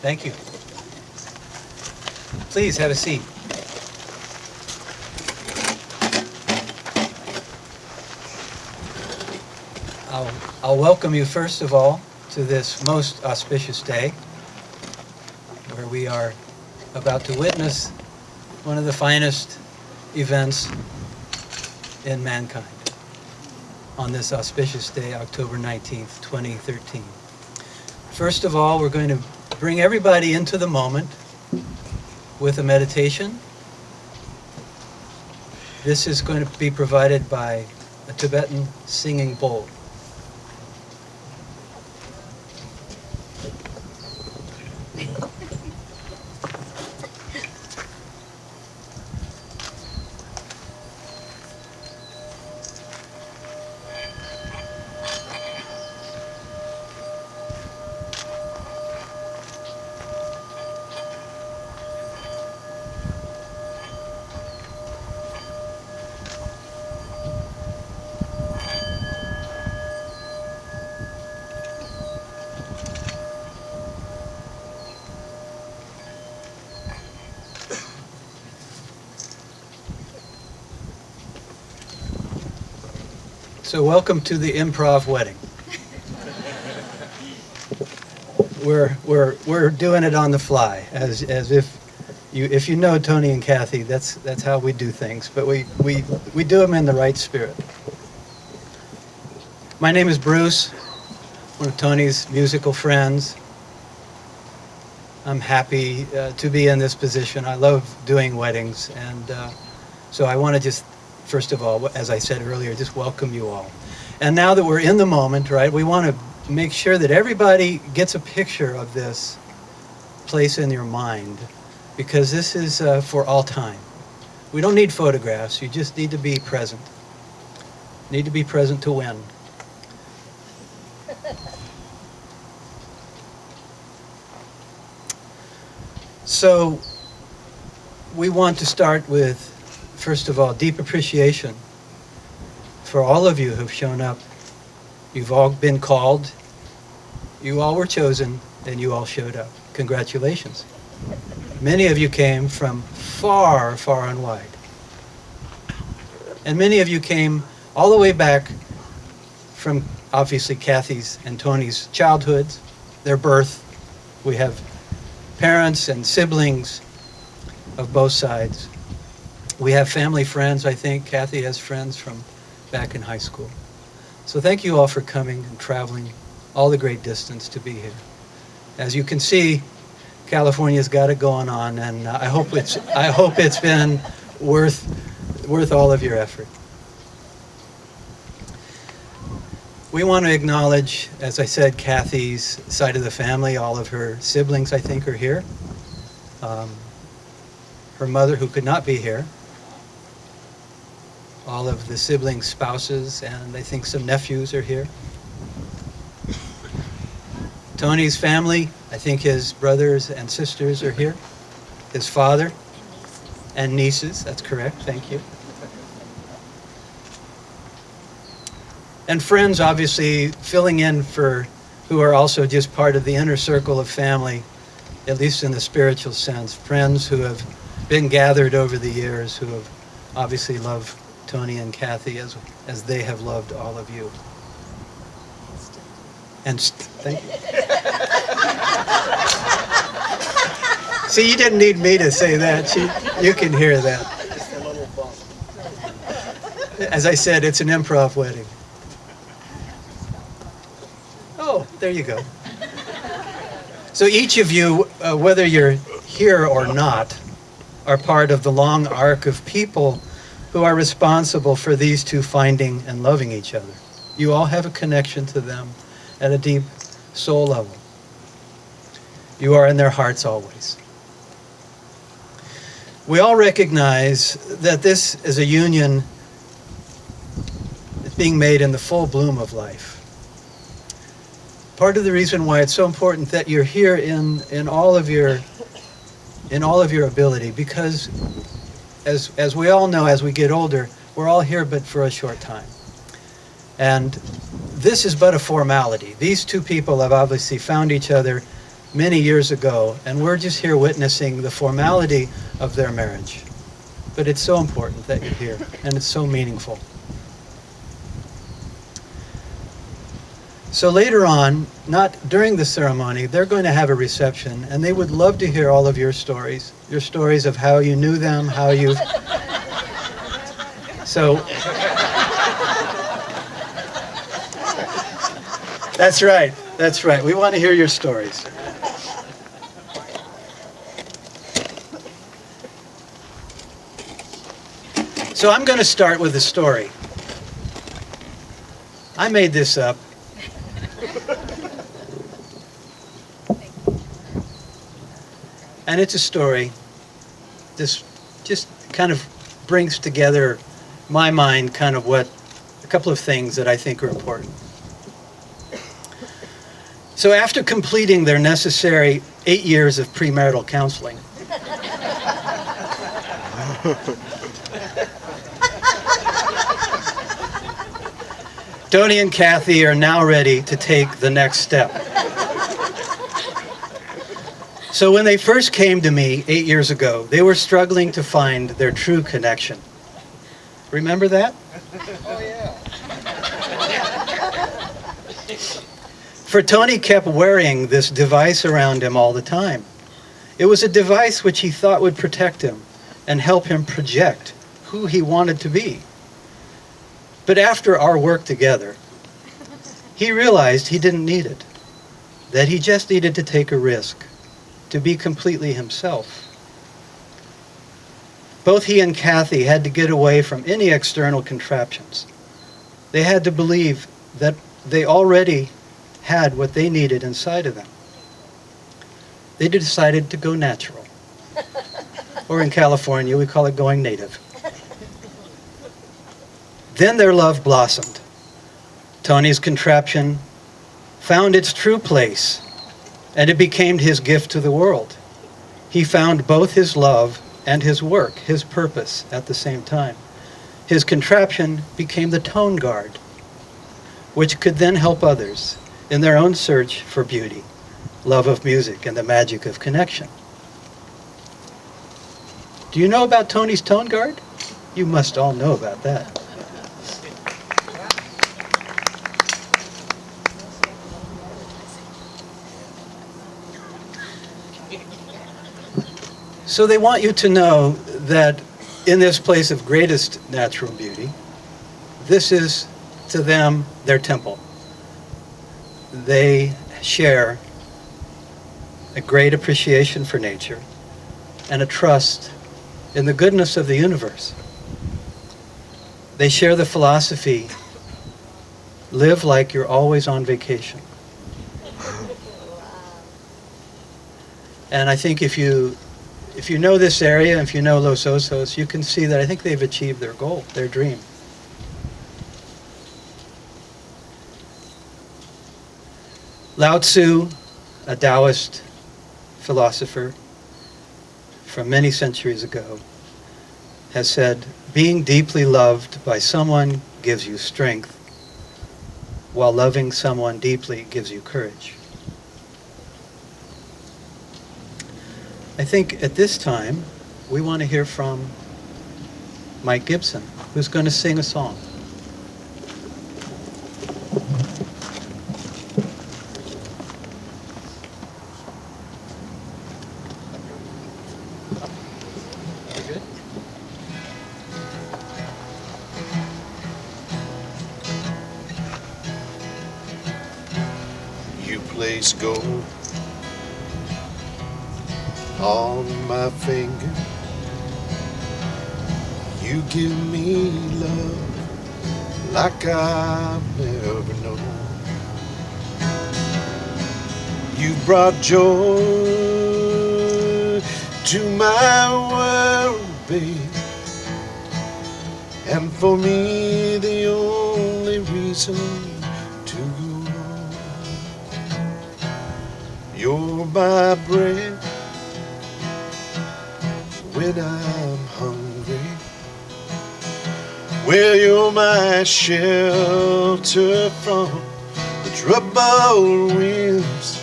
Thank you. Please have a seat. I'll welcome you first of all to this most auspicious day where we are about to witness one of the finest events in mankind on this auspicious day, October 19th, 2013. First of all, we're going to bring everybody into the moment with a meditation. This is going to be provided by a Tibetan singing bowl. So welcome to the improv wedding. We're doing it on the fly, as if you know Tony and Cathy, that's how we do things. But we do them in the right spirit. My name is Bruce, one of Tony's musical friends. I'm happy to be in this position. I love doing weddings, and so I want to just, first of all, as I said earlier, just welcome you all. And now that we're in the moment, right, we want to make sure that everybody gets a picture of this place in your mind, because this is for all time. We don't need photographs. You just need to be present. Need to be present to win. So we want to start with, first of all, deep appreciation for all of you who've shown up. You've all been called, you all were chosen, and you all showed up. Congratulations. Many of you came from far, far and wide. And many of you came all the way back from, obviously, Cathy's and Tony's childhoods, their birth. We have parents and siblings of both sides. We have family friends, I think. Cathy has friends from back in high school. So thank you all for coming and traveling all the great distance to be here. As you can see, California's got it going on, and I hope it's been worth all of your effort. We want to acknowledge, as I said, Cathy's side of the family. All of her siblings, I think, are here. Her mother, who could not be here. All of the siblings' spouses, and I think some nephews are here. Tony's family, I think his brothers and sisters are here. His father and nieces, that's correct, thank you. And friends, obviously, filling in for who are also just part of the inner circle of family, at least in the spiritual sense. Friends who have been gathered over the years, who have obviously loved Tony and Cathy as they have loved all of you. And thank you. See, you didn't need me to say that. You can hear that. As I said, it's an improv wedding. Oh, there you go. So each of you, whether you're here or not, are part of the long arc of people who are responsible for these two finding and loving each other. You all have a connection to them at a deep soul level. You are in their hearts always. We all recognize that this is a union that's being made in the full bloom of life. Part of the reason why it's so important that you're here in all of your ability, because as we all know, as we get older, we're all here but for a short time. And this is but a formality. These two people have obviously found each other many years ago, and we're just here witnessing the formality of their marriage. But it's so important that you're here, and it's so meaningful. So later on, not during the ceremony, they're going to have a reception, and they would love to hear all of your stories of how you knew them, how you... So... That's right. We want to hear your stories. So I'm going to start with a story. I made this up. And it's a story. This just kind of brings together my mind kind of a couple of things that I think are important. So after completing their necessary 8 years of premarital counseling, Tony and Cathy are now ready to take the next step. So when they first came to me 8 years ago, they were struggling to find their true connection. Remember that? Oh, yeah. For Tony kept wearing this device around him all the time. It was a device which he thought would protect him and help him project who he wanted to be. But after our work together, he realized he didn't need it, that he just needed to take a risk, to be completely himself. Both he and Cathy had to get away from any external contraptions. They had to believe that they already had what they needed inside of them. They decided to go natural. Or in California, we call it going native. Then their love blossomed. Tony's contraption found its true place, and it became his gift to the world. He found both his love and his work, his purpose, at the same time. His contraption became the tone guard, which could then help others in their own search for beauty, love of music, and the magic of connection. Do you know about Tony's tone guard? You must all know about that. So they want you to know that in this place of greatest natural beauty, this is to them their temple. They share a great appreciation for nature and a trust in the goodness of the universe. They share the philosophy, live like you're always on vacation. And I think if you know this area, if you know Los Osos, you can see that I think they've achieved their goal, their dream. Lao Tzu, a Taoist philosopher from many centuries ago, has said, being deeply loved by someone gives you strength, while loving someone deeply gives you courage. I think at this time, we want to hear from Mike Gibson, who's going to sing a song. You good? You place gold on my finger. You give me love like I've never known. You brought joy to my world, babe. And for me, the only reason to go on. You're my bread when I'm hungry. Well, you're my shelter from the troubled winds.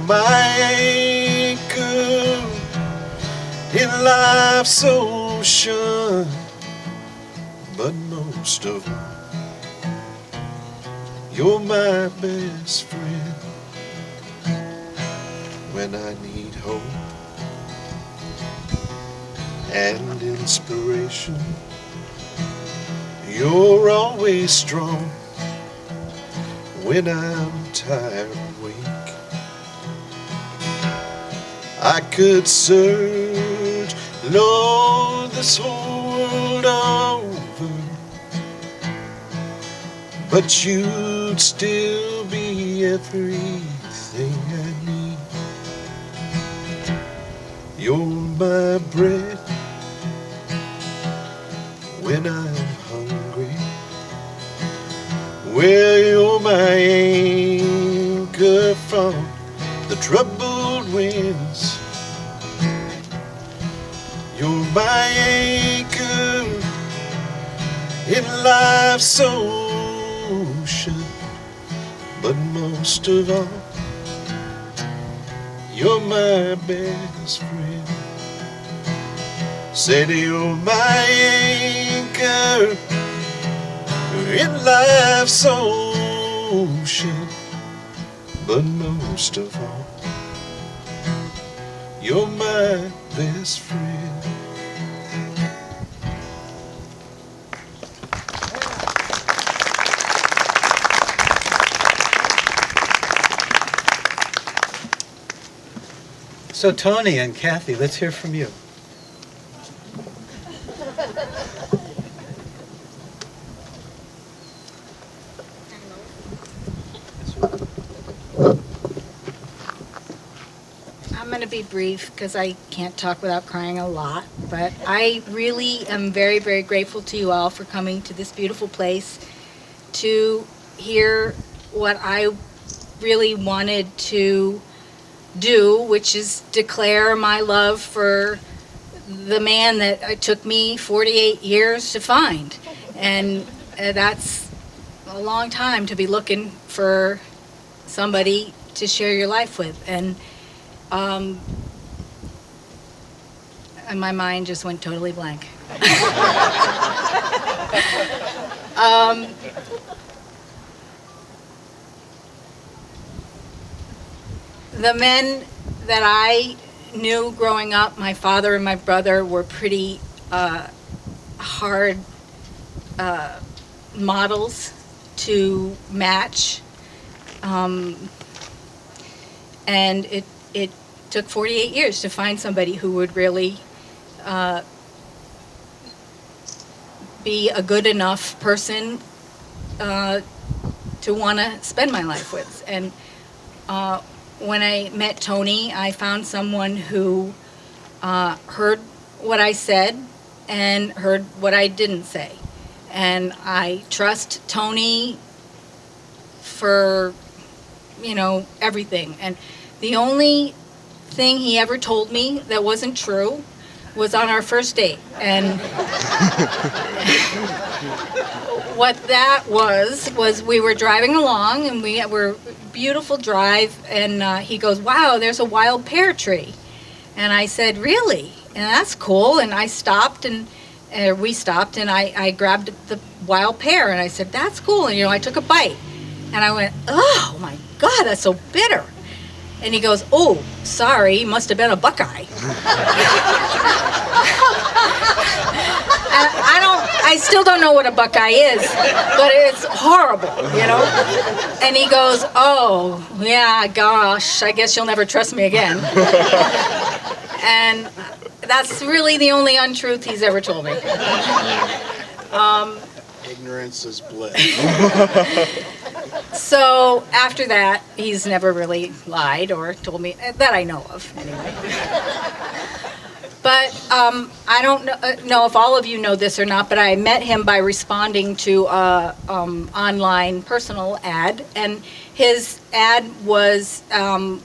my anchor in life's ocean, but most of all, you're my best friend. When I need hope and inspiration, you're always strong. When I'm tired and weak, I could search, Lord, this whole world over, but you'd still be everything I need. You're my bread when I'm hungry. Well, you're my anchor from the troubled winds. You're my anchor in life's ocean, but most of all, you're my best friend. Said you're my anchor in life's ocean, but most of all, you're my best friend. So Tony and Cathy, let's hear from you. I'm going to be brief because I can't talk without crying a lot, but I really am very, very grateful to you all for coming to this beautiful place to hear what I really wanted to do, which is declare my love for the man that it took me 48 years to find. And that's a long time to be looking for somebody to share your life with. And my mind just went totally blank. The men that I knew growing up, my father and my brother, were pretty hard models to match. And it took 48 years to find somebody who would really be a good enough person to want to spend my life with. And when I met Tony, I found someone who heard what I said and heard what I didn't say. And I trust Tony for, everything. And the only thing he ever told me that wasn't true was on our first date. And what that was we were driving along, and we were beautiful drive, and he goes, "Wow, there's a wild pear tree." And I said, "Really? And that's cool." And I stopped, and we stopped, and I grabbed the wild pear, and I said, "That's cool." And I took a bite, and I went, "Oh my God, that's so bitter." And he goes, "Oh, sorry, must have been a Buckeye." I still don't know what a Buckeye is, but it's horrible, And he goes, "Oh, yeah, gosh, I guess you'll never trust me again." And that's really the only untruth he's ever told me. Ignorance is bliss. So after that, he's never really lied or told me, that I know of, anyway. But I don't know if all of you know this or not, but I met him by responding to an online personal ad, and his ad was it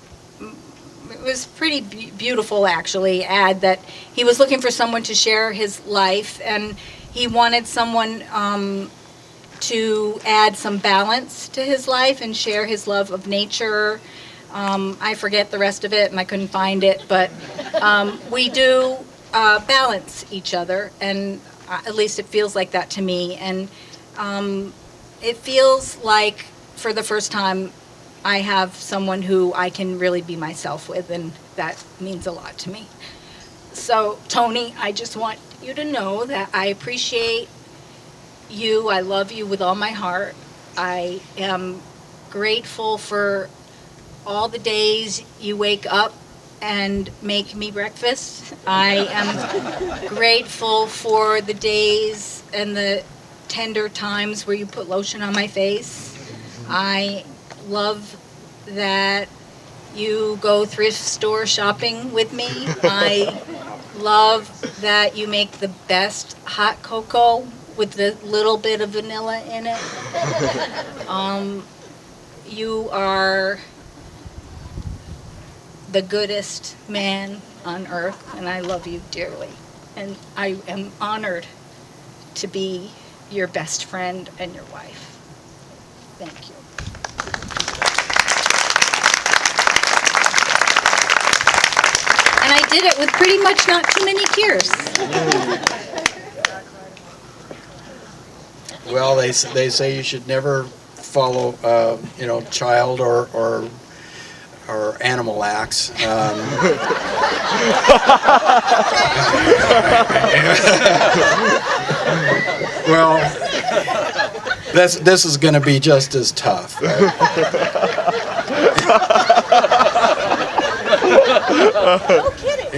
was pretty beautiful, actually, ad that he was looking for someone to share his life, and he wanted someone to add some balance to his life and share his love of nature, I forget the rest of it, and I couldn't find it, but we do balance each other, and at least it feels like that to me. And it feels like, for the first time, I have someone who I can really be myself with, and that means a lot to me. So, Tony, I just want you to know that I appreciate you. I love you with all my heart. I am grateful for all the days you wake up and make me breakfast. I am grateful for the days and the tender times where you put lotion on my face. I love that you go thrift store shopping with me. I love that you make the best hot cocoa with the little bit of vanilla in it. You are the goodest man on earth, and I love you dearly. And I am honored to be your best friend and your wife. Thank you. And I did it with pretty much not too many tears. Well, they say you should never follow, child or animal acts. Well, this is going to be just as tough. Right? No kidding. I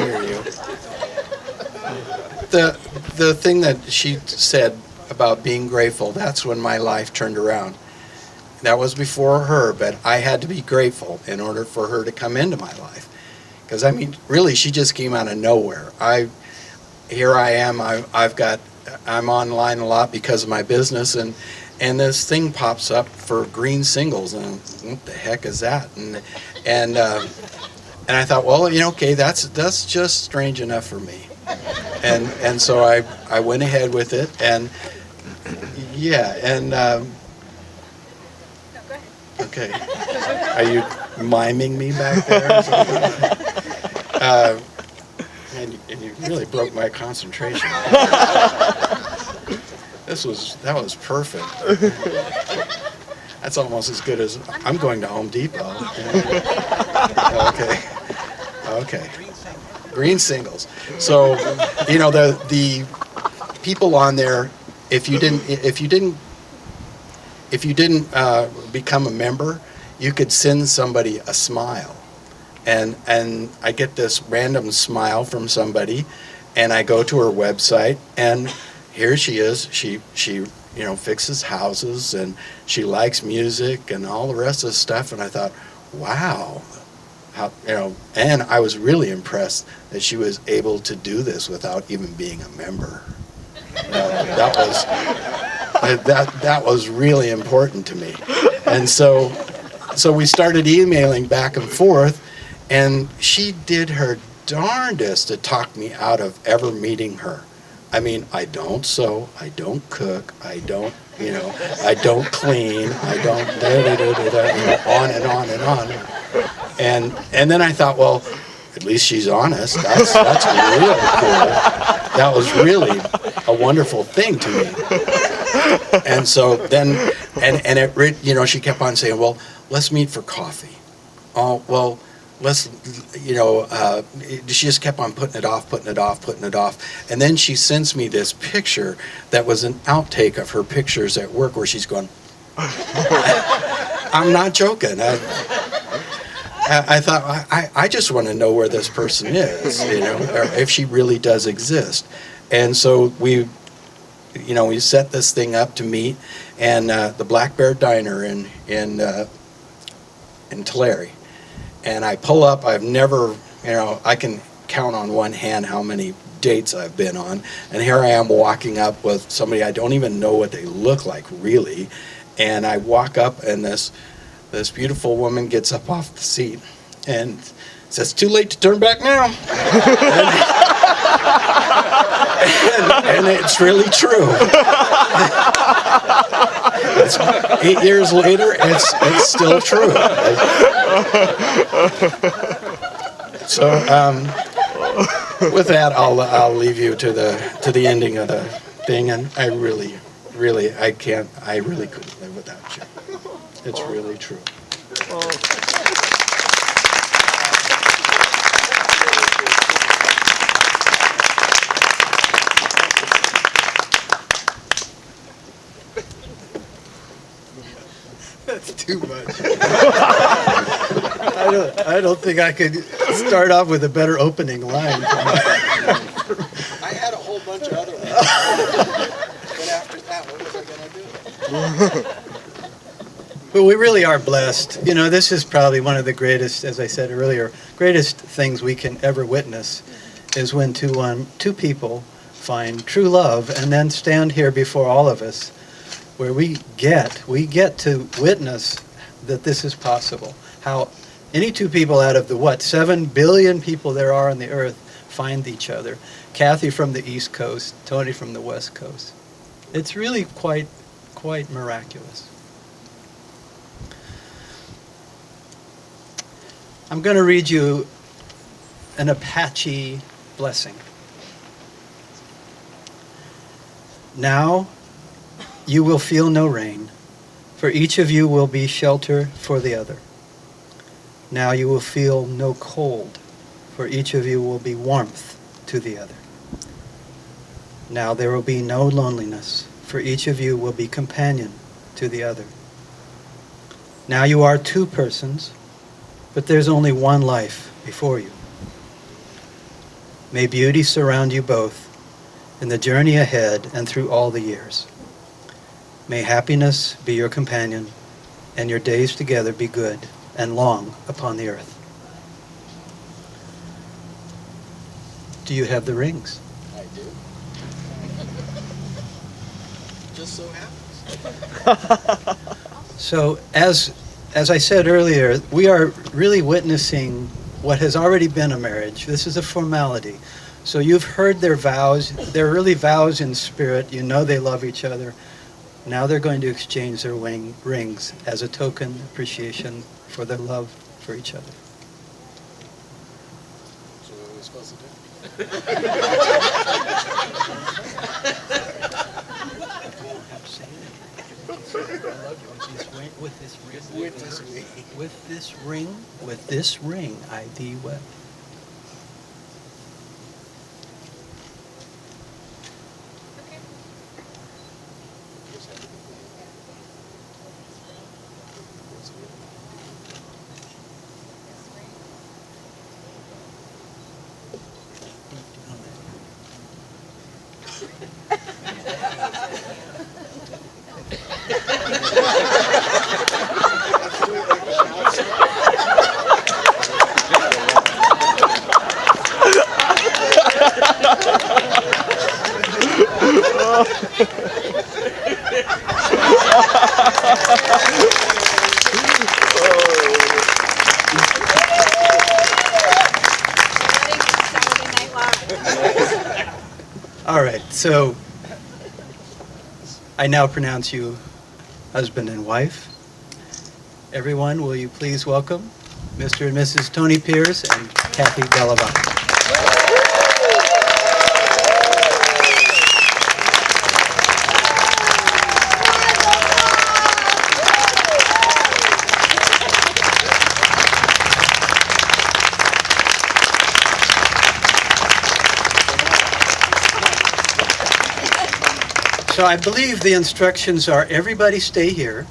hear you. The thing that she said about being grateful, that's when my life turned around. That was before her, but I had to be grateful in order for her to come into my life. Because, I mean, really, she just came out of nowhere. Here I am, I'm online a lot because of my business, and this thing pops up for green singles, and what the heck is that? And I thought, well, okay, that's just strange enough for me. And so I went ahead with it, and yeah, and No, go ahead. okay. Are you miming me back there or something? And you really broke my concentration. That was perfect. That's almost as good as I'm going to Home Depot. Okay. Green singles. So, the people on there, if you didn't become a member, you could send somebody a smile. And I get this random smile from somebody, and I go to her website, and here she is. She fixes houses, and she likes music and all the rest of the stuff. And I thought, wow, and I was really impressed that she was able to do this without even being a member. That was really important to me. And so we started emailing back and forth, and she did her darndest to talk me out of ever meeting her. I mean, I don't sew, I don't cook, I don't clean, I don't on and on and on. And then I thought, well, at least she's honest. That's real cool. That was really a wonderful thing to me. And so then, she kept on saying, well, let's meet for coffee. Oh, well, she just kept on putting it off. And then she sends me this picture that was an outtake of her pictures at work where she's going, I'm not joking. I thought, I just want to know where this person is, or if she really does exist. And so we set this thing up to meet, and the Black Bear Diner in Tulare. And I pull up. I've never, I can count on one hand how many dates I've been on. And here I am walking up with somebody I don't even know what they look like, really. And I walk up, and this beautiful woman gets up off the seat and says, "Too late to turn back now." and it's really true. it's 8 years later, it's still true. So with that, I'll leave you to the ending of the thing, and I really couldn't live without you. It's really true. That's too much. I don't think I could start off with a better opening line. I had a whole bunch of other ones. But after that, what was I going to do? But we really are blessed. You know, this is probably one of the greatest, as I said earlier, greatest things we can ever witness is when two people find true love and then stand here before all of us where we get to witness that this is possible. How any two people out of the, 7 billion people there are on the earth find each other. Cathy from the East Coast, Tony from the West Coast. It's really quite miraculous. I'm going to read you an Apache blessing. Now you will feel no rain, for each of you will be shelter for the other. Now you will feel no cold, for each of you will be warmth to the other. Now there will be no loneliness, for each of you will be companion to the other. Now you are two persons, but there's only one life before you. May beauty surround you both in the journey ahead and through all the years. May happiness be your companion, and your days together be good and long upon the earth. Do you have the rings? I do. Just so happens. So as I said earlier, we are really witnessing what has already been a marriage. This is a formality. So you've heard their vows. They're really vows in spirit. You know they love each other. Now they're going to exchange their rings as a token appreciation for their love for each other. So what are we supposed to do? With this ring, I thee wed. All right, so I now pronounce you husband and wife. Everyone, will you please welcome Mr. and Mrs. Tony Pierce and Cathy Delavant. So I believe the instructions are everybody stay here,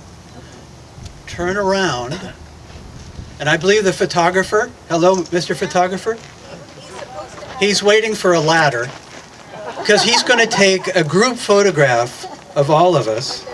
turn around, and I believe the photographer, hello, Mr. Photographer? He's waiting for a ladder because he's going to take a group photograph of all of us.